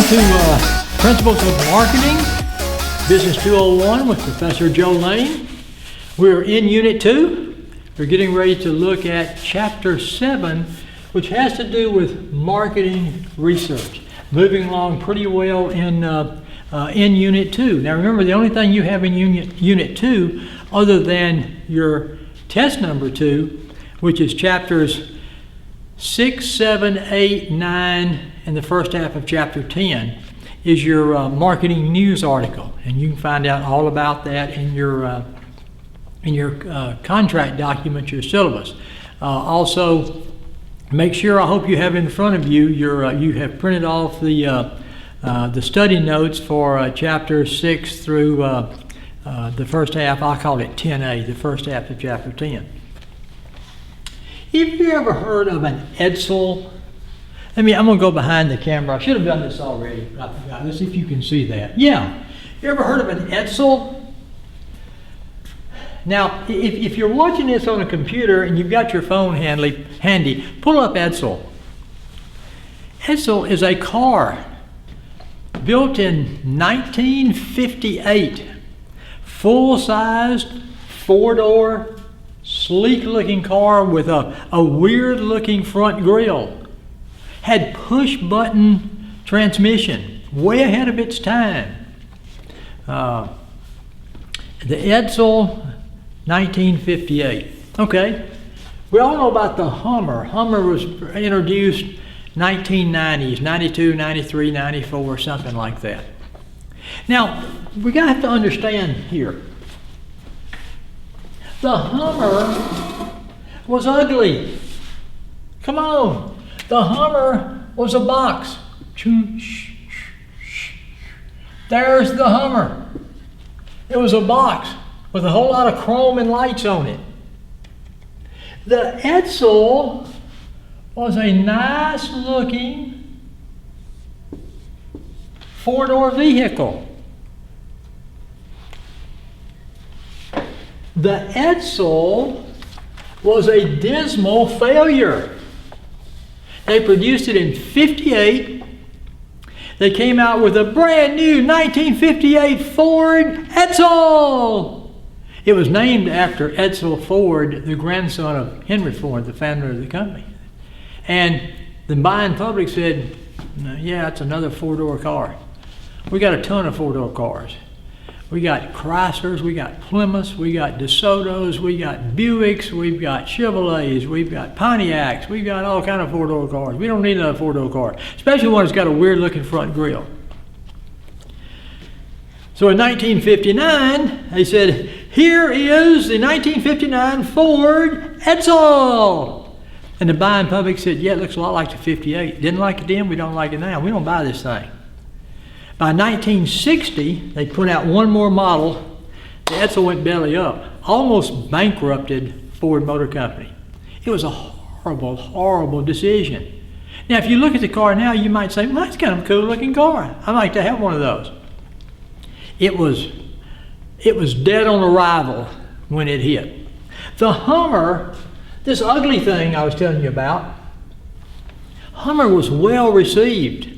to Principles of Marketing, Business 201 with Professor Joe Lane. We're in Unit 2. We're getting ready to look at Chapter 7, which has to do with marketing research. Moving along pretty well in Unit 2. Now remember, the only thing you have in Unit 2, other than your test number 2, which is Chapters 6, 7, 8, 9, and the first half of Chapter 10, is your marketing news article. And you can find out all about that in your contract document, your syllabus. Also, make sure, I hope you have in front of you, you have printed off the study notes for Chapter 6 through the first half. I call it 10A, the first half of Chapter 10. Have you ever heard of an Edsel? I'm going to go behind the camera. I should have done this already, but I forgot. Let's see if you can see that. Yeah. You ever heard of an Edsel? Now, if you're watching this on a computer and you've got your phone handy, pull up Edsel. Edsel is a car built in 1958. Full-sized, four-door, sleek-looking car with a weird-looking front grille. Had push-button transmission, way ahead of its time. The Edsel, 1958. Okay, we all know about the Hummer. Hummer was introduced 1990s, 92, 93, 94, something like that. Now, we have to understand here. The Hummer was ugly. Come on. The Hummer was a box. There's the Hummer. It was a box with a whole lot of chrome and lights on it. The Edsel was a nice looking four-door vehicle. The Edsel was a dismal failure. They produced it in 58. They came out with a brand new 1958 Ford Edsel. It was named after Edsel Ford, the grandson of Henry Ford, the founder of the company. And the buying public said, yeah, it's another four-door car. We got a ton of four-door cars. We got Chryslers, we got Plymouths, we got DeSotos, we got Buicks, we've got Chevrolets, we've got Pontiacs, we've got all kind of four-door cars. We don't need another four-door car, especially one that's got a weird-looking front grille. So in 1959, they said, here is the 1959 Ford Edsel. And the buying public said, yeah, it looks a lot like the 58. Didn't like it then, we don't like it now. We don't buy this thing. By 1960, they put out one more model. The Edsel went belly up, almost bankrupted Ford Motor Company. It was a horrible, horrible decision. Now, if you look at the car now, you might say, well, that's kind of a cool-looking car. I'd like to have one of those. It was dead on arrival when it hit. The Hummer, this ugly thing I was telling you about, Hummer was well received.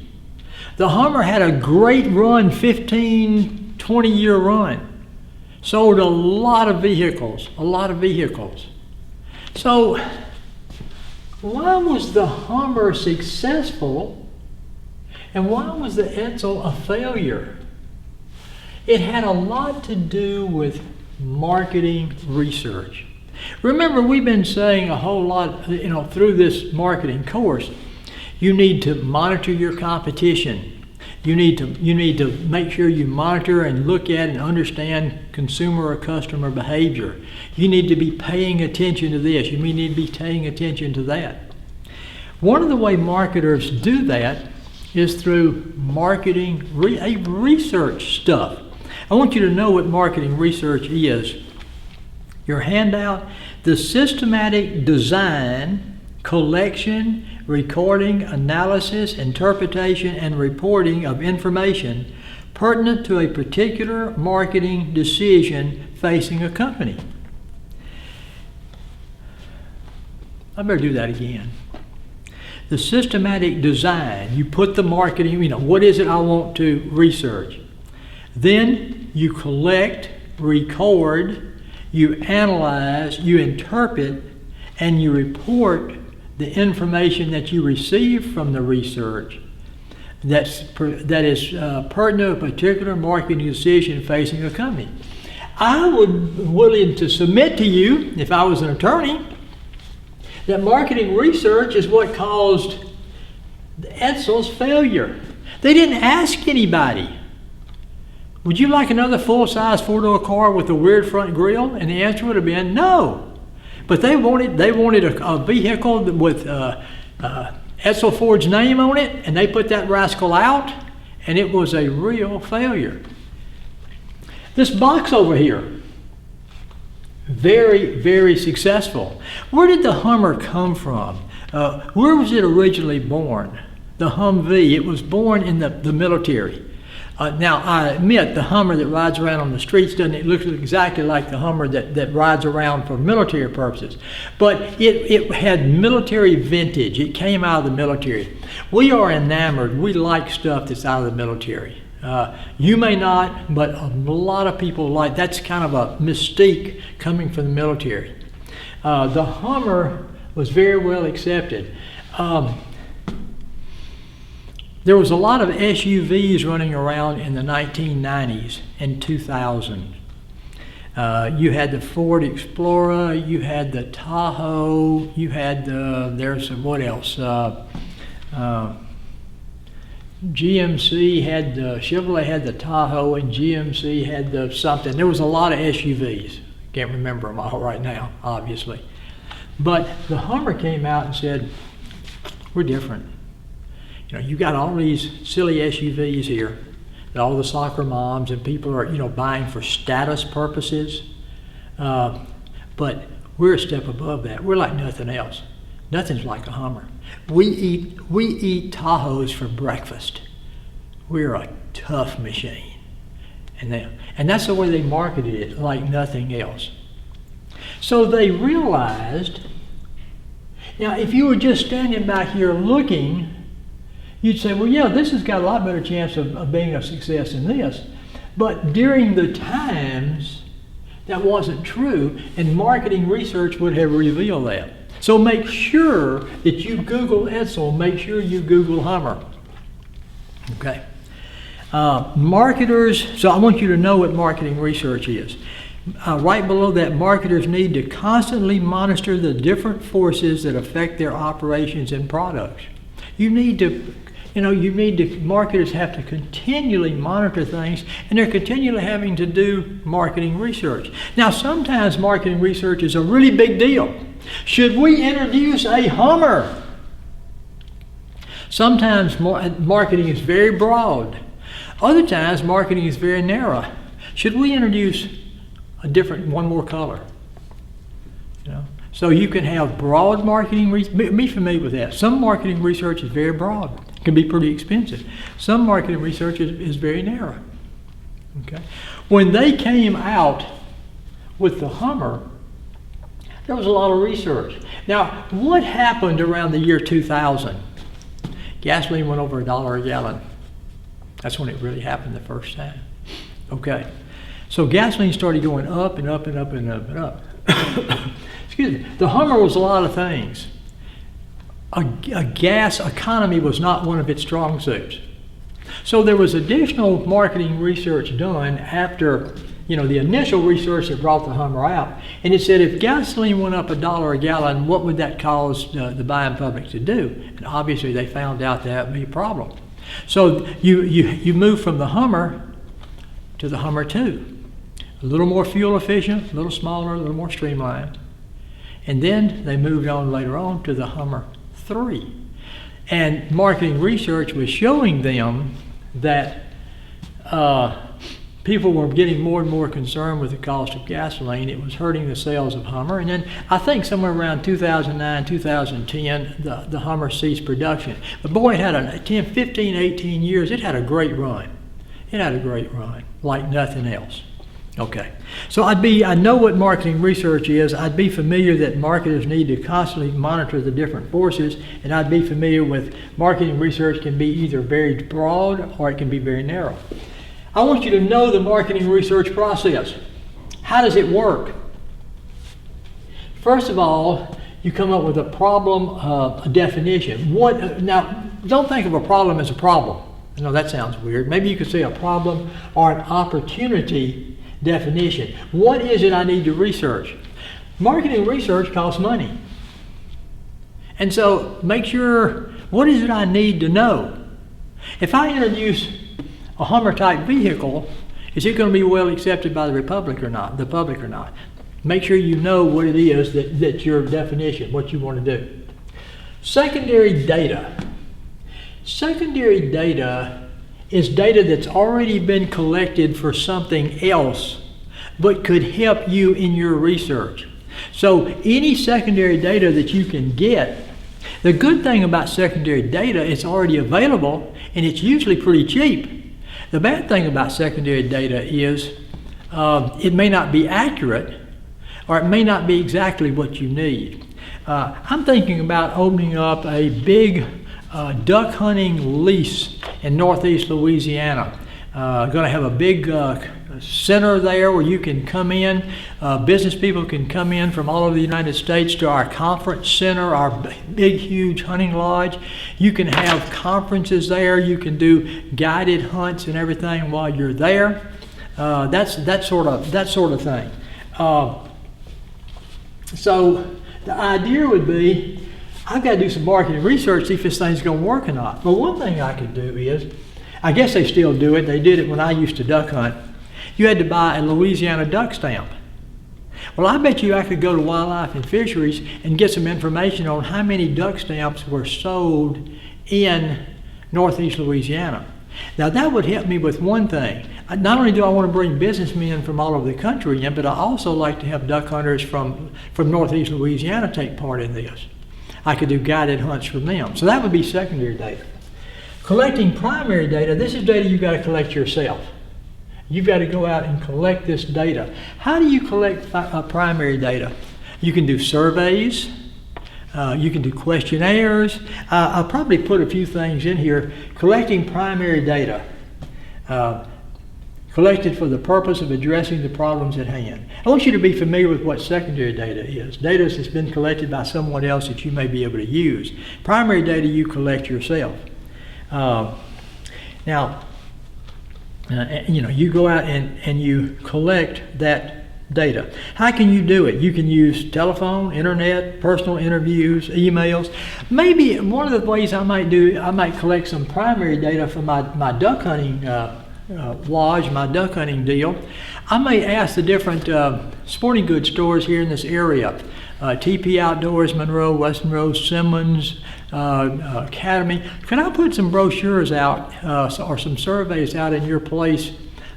The Hummer had a great run, 15, 20-year run. Sold a lot of vehicles, So, why was the Hummer successful and why was the Edsel a failure? It had a lot to do with marketing research. Remember, we've been saying a whole lot, through this marketing course. You need to monitor your competition. You need to make sure you monitor and look at and understand consumer or customer behavior. You need to be paying attention to this. You need to be paying attention to that. One of the ways marketers do that is through marketing research stuff. I want you to know what marketing research is. Your handout, the systematic design, collection, recording, analysis, interpretation, and reporting of information pertinent to a particular marketing decision facing a company. I better do that again. the systematic design. You put the marketing, what is it I want to research? Then you collect, record, you analyze, you interpret, and you report the information that you receive from the research that is pertinent to a particular marketing decision facing a company. I would be willing to submit to you, if I was an attorney, that marketing research is what caused Edsall's failure. They didn't ask anybody, would you like another full-size four-door car with a weird front grille? And the answer would have been no. But they wanted a vehicle with Edsall Ford's name on it, and they put that rascal out, and it was a real failure. This box over here, very, very successful. Where did the Hummer come from? Where was it originally born? The Humvee. It was born in the military. Now, I admit the Hummer that rides around on the streets doesn't look exactly like the Hummer that rides around for military purposes. But it had military vintage. It came out of the military. We are enamored. We like stuff that's out of the military. You may not, but a lot of people like. That's kind of a mystique coming from the military. The Hummer was very well accepted. There was a lot of SUVs running around in the 1990s and 2000. You had the Ford Explorer, you had the Tahoe, you had what else? GMC had Chevrolet had the Tahoe, and GMC had the something. There was a lot of SUVs. Can't remember them all right now, obviously. But the Hummer came out and said, we're different. You got all these silly SUVs here that all the soccer moms and people are, buying for status purposes. But we're a step above that. We're like nothing else. Nothing's like a Hummer. We eat Tahoes for breakfast. We're a tough machine. And that's the way they marketed it, like nothing else. So they realized, now if you were just standing back here looking, you'd say, well, yeah, this has got a lot better chance of being a success than this. But during the times, that wasn't true, and marketing research would have revealed that. So make sure that you Google Edsall, make sure you Google Hummer. Okay. Marketers, so I want you to know what marketing research is. Right below that, marketers need to constantly monitor the different forces that affect their operations and products. Marketers have to continually monitor things, and they're continually having to do marketing research. Now, sometimes marketing research is a really big deal. Should we introduce a Hummer? Sometimes marketing is very broad. Other times, marketing is very narrow. Should we introduce one more color? So you can have broad marketing, be familiar with that. Some marketing research is very broad. It can be pretty expensive. Some marketing research is very narrow. Okay. When they came out with the Hummer, there was a lot of research. Now, what happened around the year 2000? Gasoline went over $1 a gallon. That's when it really happened the first time. Okay. So gasoline started going up and up and up and up and up. Excuse me. The Hummer was a lot of things. A gas economy was not one of its strong suits. So there was additional marketing research done after, the initial research that brought the Hummer out. And it said if gasoline went up $1 a gallon, what would that cause the buying public to do? And obviously they found out that would be a problem. So you move from the Hummer to the Hummer 2. A little more fuel efficient, a little smaller, a little more streamlined. And then they moved on later on to the Hummer 3. And marketing research was showing them that people were getting more and more concerned with the cost of gasoline. It was hurting the sales of Hummer. And then I think somewhere around 2009, 2010, the Hummer ceased production. But boy, it had 15, 18 years. It had a great run. It had a great run, like nothing else. Okay, so I know what marketing research is. I'd be familiar that marketers need to constantly monitor the different forces, and I'd be familiar with marketing research can be either very broad or it can be very narrow. I want you to know the marketing research process. How does it work? First of all, you come up with a problem, a definition. Now, don't think of a problem as a problem. I know that sounds weird. Maybe you could say a problem or an opportunity definition. What is it I need to research? Marketing research costs money. And so make sure, what is it I need to know? If I introduce a Hummer type vehicle, is it going to be well accepted by the public or not? Make sure you know what it is that's your definition, what you want to do. Secondary data. Secondary data is data that's already been collected for something else, but could help you in your research. So any secondary data that you can get, the good thing about secondary data, it's already available and it's usually pretty cheap. The bad thing about secondary data is it may not be accurate, or it may not be exactly what you need. I'm thinking about opening up a big duck hunting lease in northeast Louisiana. Going to have a big center there where you can come in, business people can come in from all over the United States to our conference center, our big huge hunting lodge. You can have conferences there, you can do guided hunts and everything while you're there. That sort of thing. So the idea would be, I've got to do some marketing research, see if this thing's going to work or not. But one thing I could do is, I guess they still do it, they did it when I used to duck hunt. You had to buy a Louisiana duck stamp. Well, I bet you I could go to Wildlife and Fisheries and get some information on how many duck stamps were sold in northeast Louisiana. Now that would help me with one thing. Not only do I want to bring businessmen from all over the country in, but I also like to have duck hunters from northeast Louisiana take part in this. I could do guided hunts from them. So that would be secondary data. Collecting primary data, this is data you've got to collect yourself. You've got to go out and collect this data. How do you collect primary data? You can do surveys. You can do questionnaires. I'll probably put a few things in here. Collecting primary data. Collected for the purpose of addressing the problems at hand. I want you to be familiar with what secondary data is. Data that's been collected by someone else that you may be able to use. Primary data you collect yourself. You go out and you collect that data. How can you do it? You can use telephone, internet, personal interviews, emails. Maybe one of the ways I might collect some primary data from my duck hunting lodge, my duck hunting deal. I may ask the different sporting goods stores here in this area, TP Outdoors, Monroe, West Monroe, Simmons, Academy. Can I put some brochures out or some surveys out in your place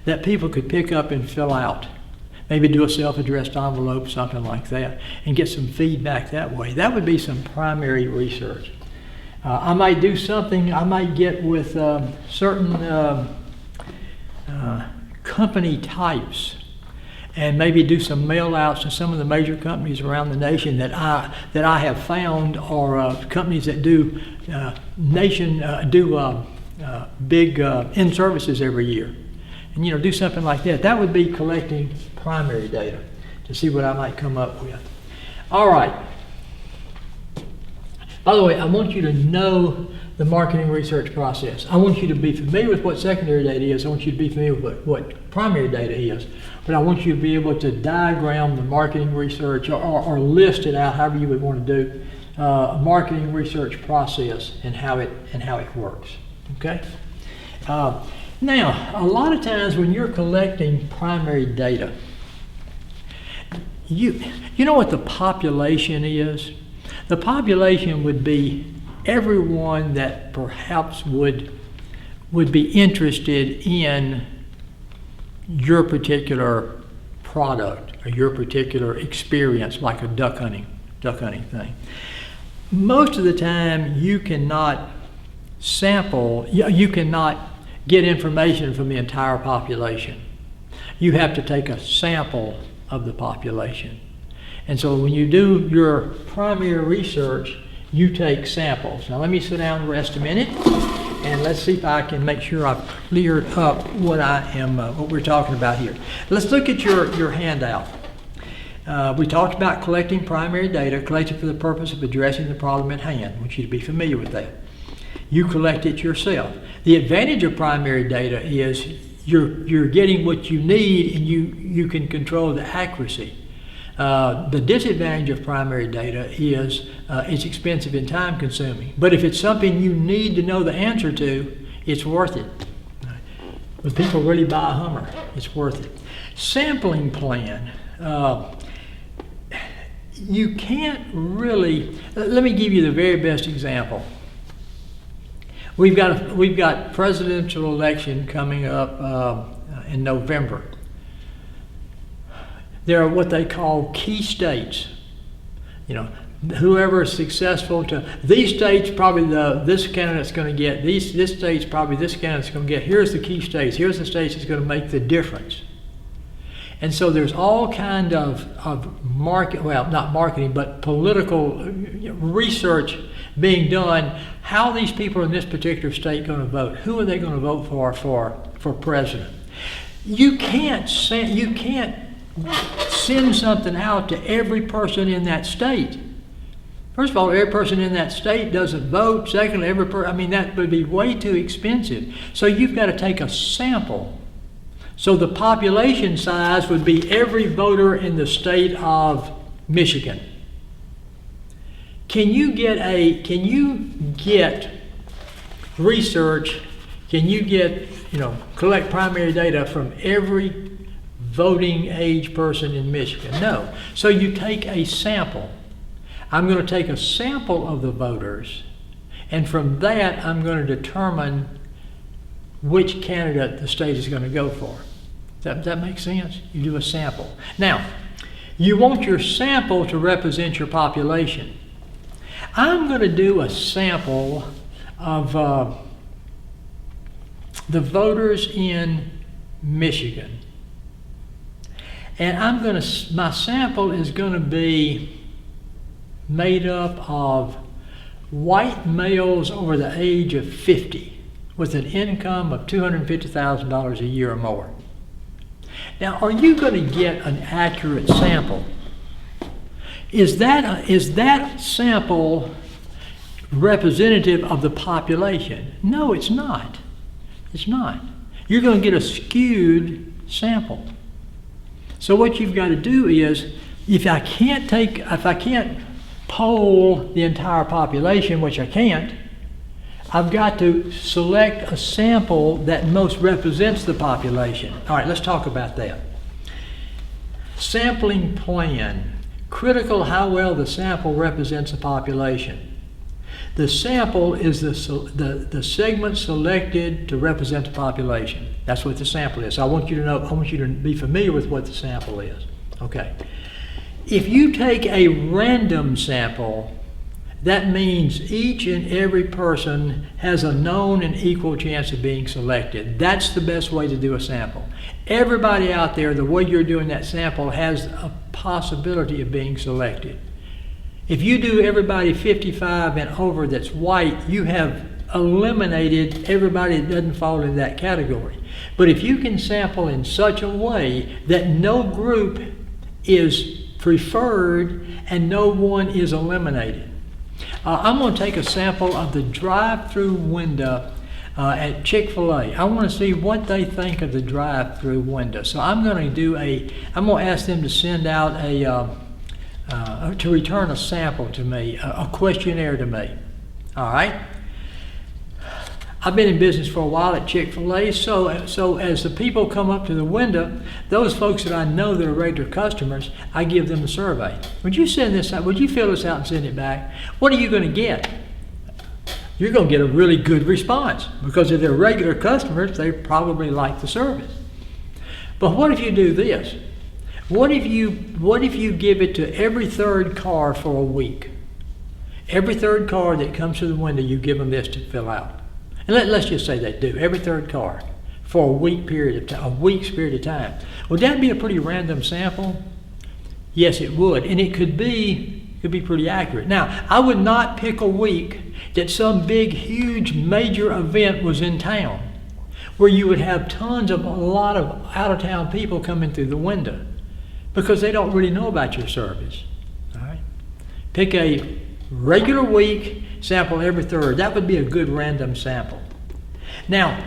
that people could pick up and fill out? Maybe do a self-addressed envelope, something like that, and get some feedback that way. That would be some primary research. I might do something, I might get with certain company types and maybe do some mail outs to some of the major companies around the nation that I have found are companies that do big in-services every year. And do something like that. That would be collecting primary data to see what I might come up with. All right. By the way, I want you to know the marketing research process. I want you to be familiar with what secondary data is. I want you to be familiar with what primary data is. But I want you to be able to diagram the marketing research or list it out, however you would want to do a marketing research process and how it works. Okay. Now, a lot of times when you're collecting primary data, you know what the population is? The population would be everyone that perhaps would be interested in your particular product or your particular experience, like a duck hunting thing. Most of the time you cannot sample, you cannot get information from the entire population. you have to take a sample of the population. And so when you do your primary research, you take samples. Now let me sit down and rest a minute, and let's see if I can make sure I've cleared up what we're talking about here. Let's look at your handout. We talked about collecting primary data collected for the purpose of addressing the problem at hand. I want you to be familiar with that. You collect it yourself. The advantage of primary data is you're getting what you need, and you can control the accuracy. The disadvantage of primary data is it's expensive and time consuming. But if it's something you need to know the answer to, it's worth it. When people really buy a Hummer, it's worth it. Sampling plan. You can't really, let me give you the very best example. We've got presidential election coming up in November. There are what they call key states. You know, whoever is successful to these states, probably this candidate's going to get this state's probably this candidate's going to get. Here's the key states. Here's the states that's going to make the difference. And so there's all kind of not marketing, but political research being done. How these people in this particular state going to vote? Who are they going to vote for president? You can't send something out to every person in that state. First of all, every person in that state doesn't vote. Secondly, that would be way too expensive. So you've got to take a sample. So the population size would be every voter in the state of Michigan. Can you get research? Can you collect primary data from every voting age person in Michigan? No. So you take a sample. I'm going to take a sample of the voters, and from that I'm going to determine which candidate the state is going to go for. Does that make sense? You do a sample. Now, you want your sample to represent your population. I'm going to do a sample of the voters in Michigan. And my sample is going to be made up of white males over the age of 50 with an income of $250,000 a year or more. Now, are you going to get an accurate sample? Is that sample representative of the population? No, it's not. It's not. You're going to get a skewed sample. So what you've got to do is, if I can't poll the entire population, which I can't, I've got to select a sample that most represents the population. All right, let's talk about that. Sampling plan. Critical how well the sample represents the population. The sample is the segment selected to represent the population. That's what the sample is. So I want you to be familiar with what the sample is. Okay. If you take a random sample, that means each and every person has a known and equal chance of being selected. That's the best way to do a sample. Everybody out there, the way you're doing that sample, has a possibility of being selected. If you do everybody 55 and over that's white, you have eliminated everybody that doesn't fall into that category. But if you can sample in such a way that no group is preferred and no one is eliminated. I'm going to take a sample of the drive-through window at Chick-fil-A. I want to see what they think of the drive-through window. So I'm going to ask them to send out to return a sample to me, a questionnaire to me. All right? I've been in business for a while at Chick-fil-A, so as the people come up to the window, those folks that I know that are regular customers, I give them a survey. Would you send this out? Would you fill this out and send it back? What are you going to get? You're going to get a really good response, because if they're regular customers, they probably like the service. But what if you do this? What if you give it to every third car for a week? Every third car that comes to the window, you give them this to fill out. And let's just say they do, every third car for a week's period of time. Would that be a pretty random sample? Yes, it would, and it could be pretty accurate. Now, I would not pick a week that some big, huge, major event was in town, where you would have a lot of out-of-town people coming through the window, because they don't really know about your service. All right? Pick a regular week, sample every third. That would be a good random sample. Now,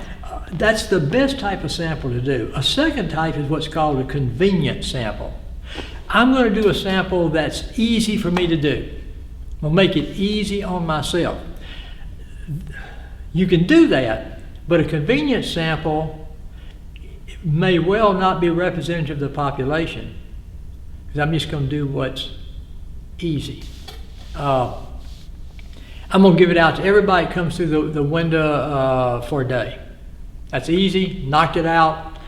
that's the best type of sample to do. A second type is what's called a convenient sample. I'm going to do a sample that's easy for me to do. I'll make it easy on myself. You can do that, but a convenient sample may well not be representative of the population, because I'm just going to do what's easy. I'm going to give it out to everybody that comes through the window for a day. That's easy, knocked it out,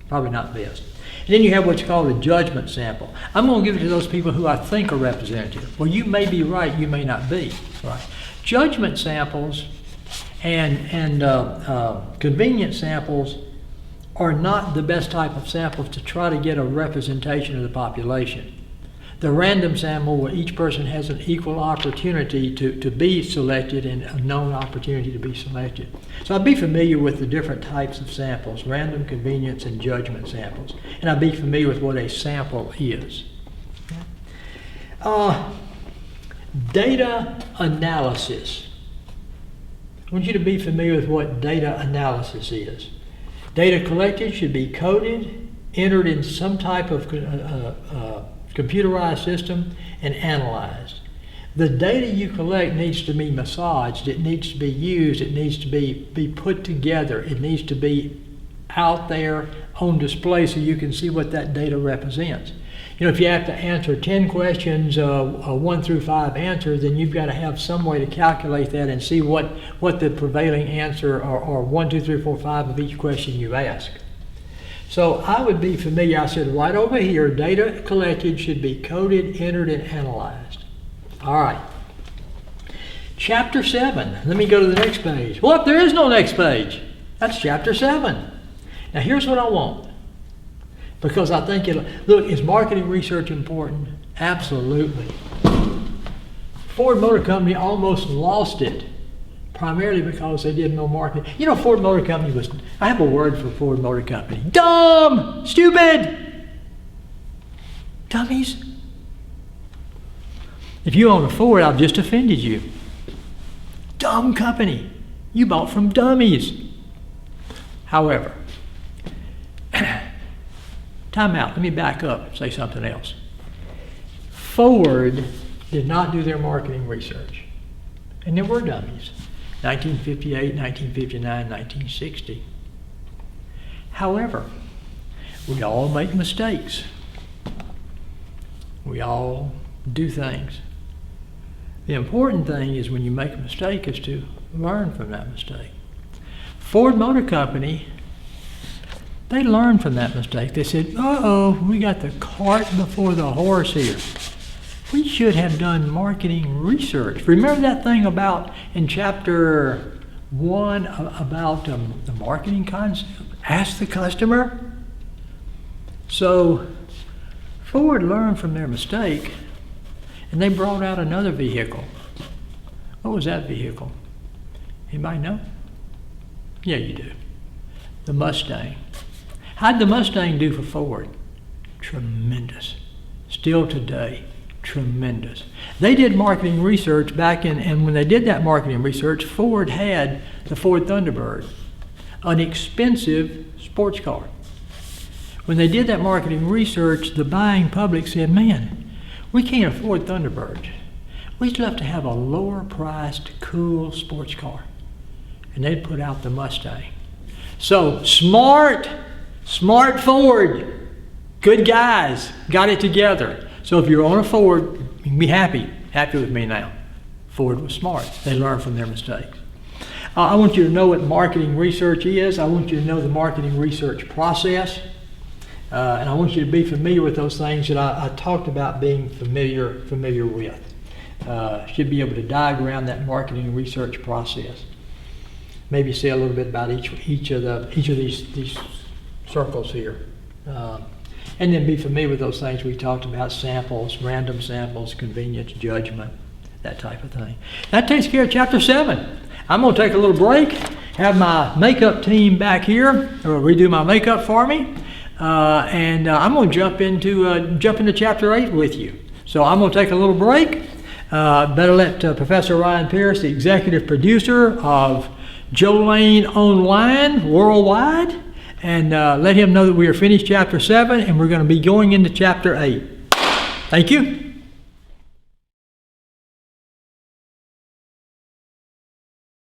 probably not best. And then you have what's called a judgment sample. I'm going to give it to those people who I think are representative. Well, you may be right, you may not be right. Judgment samples and convenient samples are not the best type of samples to try to get a representation of the population. The random sample, where each person has an equal opportunity to be selected and a known opportunity to be selected. So I'd be familiar with the different types of samples, random, convenience, and judgment samples. And I'd be familiar with what a sample is. Data analysis. I want you to be familiar with what data analysis is. Data collected should be coded, entered in some type of computerized system, and analyzed. The data you collect needs to be massaged, it needs to be used, it needs to be put together, it needs to be out there on display so you can see what that data represents. You know, if you have to answer 10 questions, 1 through 5 answers, then you've got to have some way to calculate that and see what the prevailing answer or 1, 2, 3, 4, 5 of each question you ask. So I would be familiar, I said right over here, data collected should be coded, entered, and analyzed. All right. Chapter 7. Let me go to the next page. Well, there is no next page. That's chapter 7. Now here's what I want. Because I think look, is marketing research important? Absolutely. Ford Motor Company almost lost it, primarily because they did no marketing. You know, Ford Motor Company I have a word for Ford Motor Company. Dumb! Stupid! Dummies. If you own a Ford, I've just offended you. Dumb company. You bought from dummies. However, time out. Let me back up and say something else. Ford did not do their marketing research. And there were dummies. 1958, 1959, 1960. However, we all make mistakes. We all do things. The important thing is when you make a mistake is to learn from that mistake. Ford Motor Company, they learned from that mistake. They said, uh-oh, we got the cart before the horse here. We should have done marketing research. Remember that thing in chapter 1 about the marketing concept? Ask the customer. So Ford learned from their mistake, and they brought out another vehicle. What was that vehicle? Anybody know? Yeah, you do. The Mustang. How'd the Mustang do for Ford? Tremendous. Still today, tremendous. They did marketing research and when they did that marketing research, Ford had the Ford Thunderbird, an expensive sports car. When they did that marketing research, the buying public said, man, we can't afford Thunderbirds. We'd love to have a lower priced, cool sports car. And they'd put out the Mustang. So smart Ford, good guys, got it together. So if you're on a Ford, you can be happy with me now. Ford was smart. They learned from their mistakes. I want you to know what marketing research is. I want you to know the marketing research process. And I want you to be familiar with those things that I talked about being familiar with. Should be able to diagram that marketing research process. maybe say a little bit about each of these circles here. And then be familiar with those things we talked about: samples, random samples, convenience, judgment, that type of thing. That takes care of chapter 7. I'm going to take a little break, have my makeup team back here, or redo my makeup for me, and I'm going to jump into chapter 8 with you. So I'm going to take a little break. Better let Professor Ryan Pierce, the executive producer of Joe Lane Online Worldwide, and let him know that we are finished chapter 7 and we're going to be going into chapter 8. Thank you.